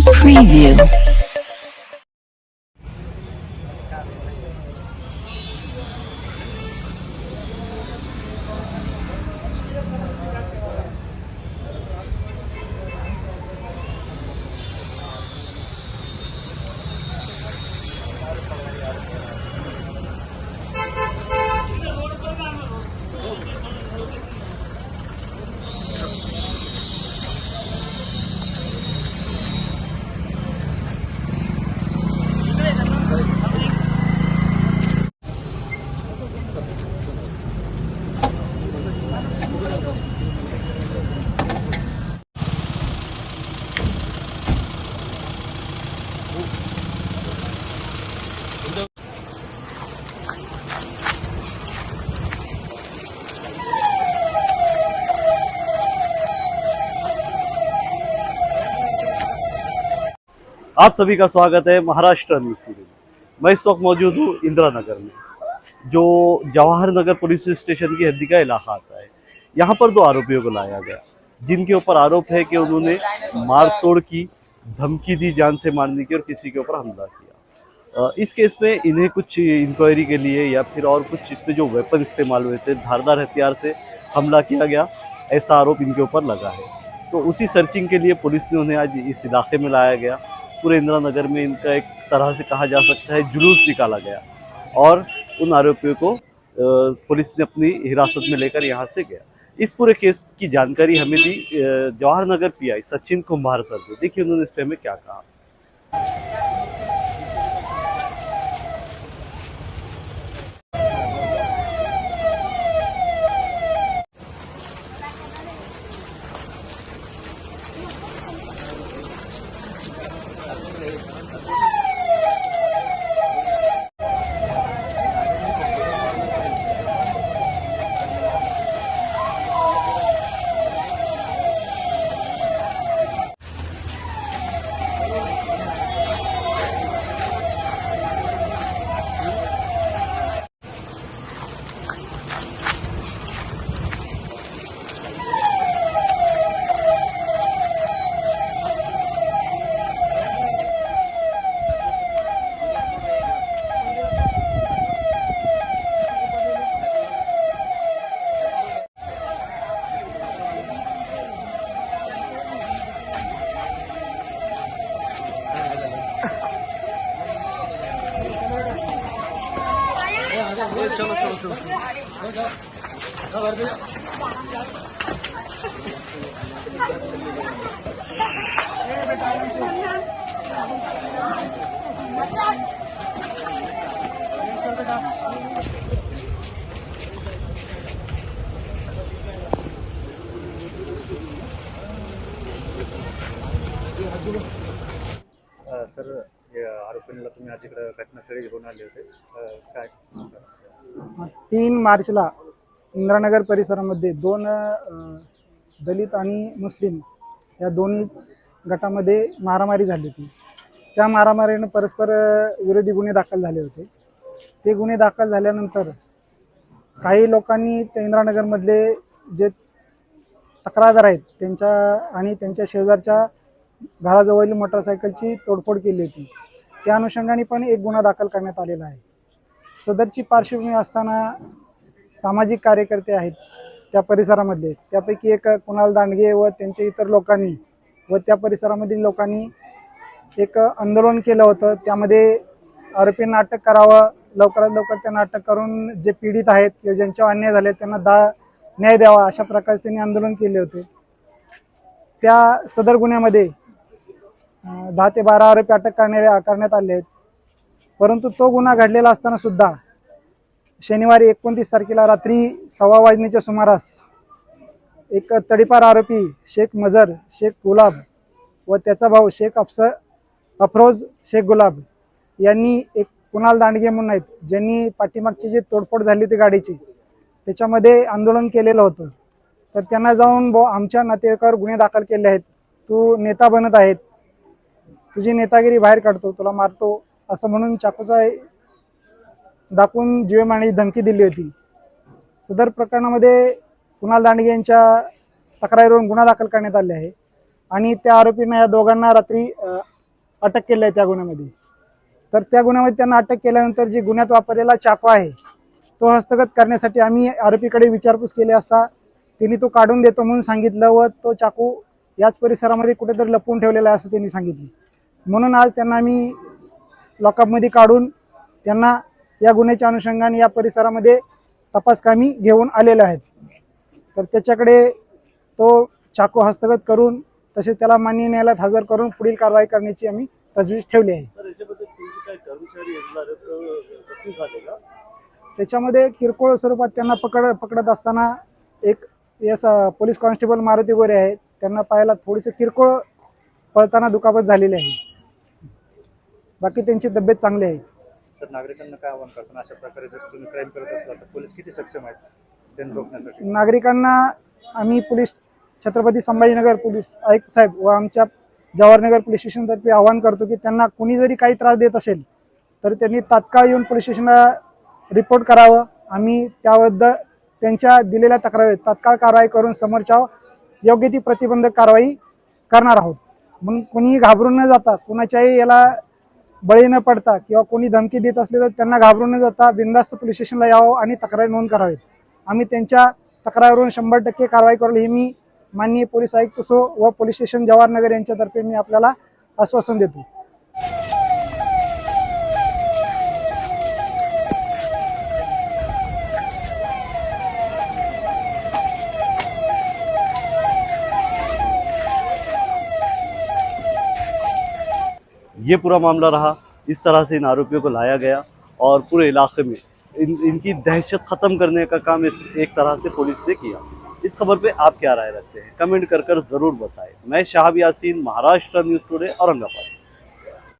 Preview. आप सभी का स्वागत है महाराष्ट्र न्यूज टीवी में। मैं इस वक्त मौजूद हूँ इंदिरा नगर में, जो जवाहर नगर पुलिस स्टेशन की हद्दी का इलाका आता है। यहाँ पर दो आरोपियों को लाया गया, जिनके ऊपर आरोप है कि उन्होंने मारतोड़ की, धमकी दी जान से मारने की और किसी के ऊपर हमला किया। इस केस में इन्हें कुछ इंक्वायरी के लिए या फिर और कुछ इस पे जो वेपन इस्तेमाल हुए थे, धारदार हथियार से हमला किया गया, ऐसा आरोप इनके ऊपर लगा है। तो उसी सर्चिंग के लिए पुलिस ने उन्हें आज इस इलाके में लाया गया। पूरे इंदिरा नगर में इनका एक तरह से कहा जा सकता है जुलूस निकाला गया और उन आरोपियों को पुलिस ने अपनी हिरासत में लेकर यहाँ से गया। इस पूरे केस की जानकारी हमें दी जवाहर नगर पीआई सचिन कुंभार सर ने। देखिए उन्होंने इस पे हमें क्या कहा। सर, आरोपींना तुम्ही आज इकडे घटनास्थळी घेऊन आले होते, काय? 3 मार्चला इंदिरानगर परिसरामध्ये दोन दलित आणि मुस्लिम या दोन्ही गटामध्ये मारामारी झाली होती। त्या मारामारीने परस्पर विरोधी गुन्हे दाखल झाले होते। ते गुन्हे दाखल झाल्यानंतर काही लोकांनी त्या इंदिरानगरमधले जे तक्रारदार आहेत त्यांच्या आणि त्यांच्या शेजारच्या घराजवळील मोटरसायकलची तोडफोड केली होती। त्या अनुषंगाने पण एक गुन्हा दाखल करण्यात आलेला आहे। सदरची पार्श्वभूमी असताना सामाजिक कार्यकर्ते आहेत त्या परिसरामधले, त्यापैकी एक कुणाल दांडगे व त्यांच्या इतर लोकांनी व त्या परिसरामधील लोकांनी एक आंदोलन केलं होतं। त्यामध्ये आरोपींना अटक करावं, लवकरात लवकर त्यांना अटक करून जे पीडित आहेत किंवा ज्यांच्यावर अन्याय झाले त्यांना न्याय द्यावा, अशा प्रकारे त्यांनी आंदोलन केले होते। त्या सदर गुन्ह्यामध्ये 10 ते 12 आरोपी अटक करण्यात आले आहेत। परंतु तो गुन्हा घडलेला असताना सुद्धा शनिवारी 29 तारखेला रात्री 1:15 वाजण्याच्या सुमारास एक तडीपार आरोपी शेख मजर शेख गुलाब व त्याचा भाऊ शेख अफरोज शेख गुलाब यांनी एक कुणाल दांडगे म्हणून आहेत, ज्यांनी पाठीमागची जी तोडफोड झाली होती गाडीची त्याच्यामध्ये आंदोलन केलेलं होतं। तर त्यांना जाऊन आमच्या नातेवाईकावर गुन्हे दाखल केले आहेत, तू नेता बनत आहेत, तुझी नेतागिरी बाहेर काढतो, तुला मारतो असं म्हणून चाकूचा दाखवून जीवे मारण्याची धमकी दिली होती। सदर प्रकरणामध्ये कुणाल दांडगे यांच्या तक्रारीवरून गुन्हा दाखल करण्यात आले आहे। आणि त्या आरोपींना या दोघांना रात्री अटक केली आहे त्या गुन्ह्यामध्ये. तर त्या गुन्ह्यामध्ये त्यांना अटक केल्यानंतर जी गुन्ह्यात वापरलेला चाकू आहे तो हस्तगत करण्यासाठी आम्ही आरोपीकडे विचारपूस केली असता त्यांनी तो काढून देतो म्हणून सांगितलं व तो चाकू याच परिसरामध्ये कुठेतरी लपवून ठेवलेला आहे असं त्यांनी सांगितले. म्हणून आज त्यांना आम्ही लॉकअपमध्ये काढून त्यांना या गुन्ह्याच्या अनुषंगाने या परिसरामध्ये तपासकामी घेऊन आलेले आहेत. तर त्याच्याकडे तो चाकू हस्तगत करून तसेच त्याला माननीय न्यायालयात हजर करून पुढील कारवाई करण्याची आम्ही तजवीज ठेवली आहे. त्याच्यामध्ये किरकोळ स्वरूपात त्यांना पकडत असताना एक पोलीस कॉन्स्टेबल मारुती गोरे आहेत, त्यांना पाहायला थोडीशी किरकोळ पळताना दुखापत झालेली आहे. बाकी त्यांची तब्येत चांगली आहे. सर, नागरिकांना काय आवाहन करताना अशा प्रकारे जर तुम्ही क्राईम करत असला तर पोलीस किती सक्षम आहेत त्यांना रोखण्यासाठी? नागरिकांना आम्ही पोलीस छत्रपती संभाजीनगर पोलीस आयुक्त साहेब व आमच्या जवाहरनगर पोलीस स्टेशनतर्फे आवाहन करतो की त्यांना कुणी जरी काही त्रास देत असेल तर त्यांनी तात्काळ येऊन पोलीस स्टेशनला रिपोर्ट करावं. आम्ही त्याबद्दल त्यांच्या दिलेल्या तक्रारीत तात्काळ कारवाई करून समोरच्या योग्य ती प्रतिबंधक कारवाई करणार आहोत. म्हणून कुणीही घाबरून न जाता, कुणाच्याही याला बळी न पडता किंवा कोणी धमकी देत असले तर त्यांना घाबरून न जाता बिनधास्त पोलीस स्टेशनला यावं आणि तक्रारी नोंद करावीत. आम्ही त्यांच्या तक्रारीवरून 100% कारवाई करू हे मी माननीय पोलीस आयुक्त सो व पोलीस स्टेशन जवाहरनगर यांच्यातर्फे मी आपल्याला आश्वासन देतो. ये पूरा मामला रहा। इस तरह से इन आरोपियों को लाया गया और पूरे इलाके में इनकी दहशत ख़त्म करने का काम एक तरह से पुलिस ने किया। इस खबर पे आप क्या राय रखते हैं? कमेंट कर ज़रूर बताएं। मैं शाहब यासीन, महाराष्ट्र न्यूज़ टुडे, औरंगाबाद।